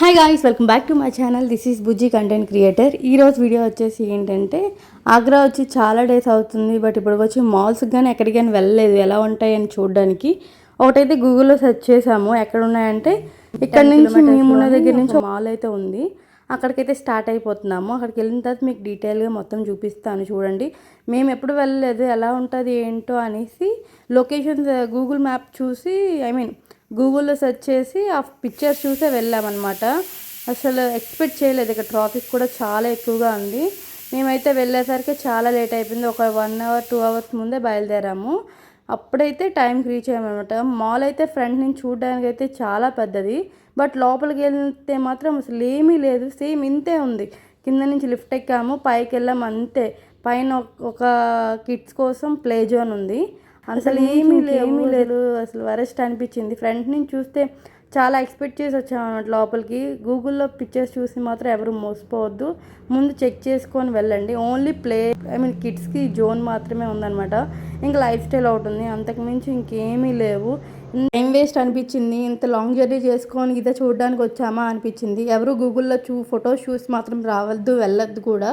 Hi guys, welcome back to my channel. This is Bujji content creator. ఈరోజు video వచ్చేసి ఏంటంటే, ఆగ్రా వచ్చి చాలా డేస్ అవుతుంది, బట్ ఇప్పుడు వచ్చి మాల్స్కి కానీ ఎక్కడికైనా వెళ్ళలేదు ఎలా ఉంటాయని చూడడానికి. ఒకటైతే గూగుల్లో సెర్చ్ చేసాము, ఎక్కడ ఉన్నాయంటే ఇక్కడ నుంచి మేమున్న దగ్గర నుంచి మాల్ అయితే ఉంది. అక్కడికైతే స్టార్ట్ అయిపోతున్నాము. అక్కడికి వెళ్ళిన తర్వాత మీకు డీటెయిల్గా మొత్తం చూపిస్తాను చూడండి. మేము ఎప్పుడు వెళ్ళలేదు, ఎలా ఉంటుంది ఏంటో అనేసి లొకేషన్స్ గూగుల్ మ్యాప్ చూసి గూగుల్లో సెర్చ్ చేసి ఆ పిక్చర్స్ చూసే వెళ్ళామన్నమాట. అసలు ఎక్స్పెక్ట్ చేయలేదు, ఇక్కడ ట్రాఫిక్ కూడా చాలా ఎక్కువగా ఉంది. మేమైతే వెళ్ళేసరికి చాలా లేట్ అయిపోయింది. ఒక 1 అవర్ 2 అవర్స్ ముందే బయలుదేరాము. అప్పుడైతే టైంకి రీచ్ అయ్యామన్నమాట. మాల్ అయితే ఫ్రంట్ నుంచి చూడడానికి అయితే చాలా పెద్దది, బట్ లోపలికి వెళ్తే మాత్రం అసలు ఏమీ లేదు, సేమ్ ఇంతే ఉంది. కింద నుంచి లిఫ్ట్ ఎక్కాము, పైకి వెళ్ళాము అంతే. పైన ఒక కిడ్స్ కోసం ప్లే జోన్ ఉంది. అసలు ఏమీ లేదు, అసలు వరెస్ట్ అనిపించింది. ఫ్రంట్ నుంచి చూస్తే చాలా ఎక్స్పెక్ట్ చేసి వచ్చామన్నమాట లోపలికి. గూగుల్లో పిక్చర్స్ చూసి మాత్రం ఎవరు మోసపోవద్దు, ముందు చెక్ చేసుకొని వెళ్ళండి. ఓన్లీ కిడ్స్కి జోన్ మాత్రమే ఉందన్నమాట. ఇంకా లైఫ్ స్టైల్ ఒకటి ఉంది, అంతకుమించి ఇంకేమీ లేవు. టైం వేస్ట్ అనిపించింది. ఇంత లాంగ్ జర్నీ చేసుకొని ఇదే చూడడానికి వచ్చామా అనిపించింది. ఎవరు గూగుల్లో ఫొటోస్ చూసి మాత్రం రావద్దు, వెళ్ళొద్దు కూడా.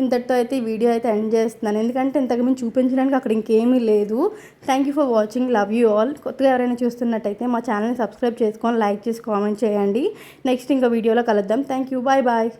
ఇంతటితో అయితే ఈ వీడియో అయితే ఎండ్ చేస్తున్నాను, ఎందుకంటే ఇంతకుమించి చూపించడానికి అక్కడ ఇంకేమీ లేదు. Thank you for watching, love you all. కొత్తగా ఎవరైనా చూస్తున్నట్టయితే మా ఛానల్ని సబ్స్క్రైబ్ చేసుకొని లైక్ చేసి కామెంట్ చేయండి. నెక్స్ట్ ఇంకో వీడియోలో కలుద్దాం. Thank you, bye bye.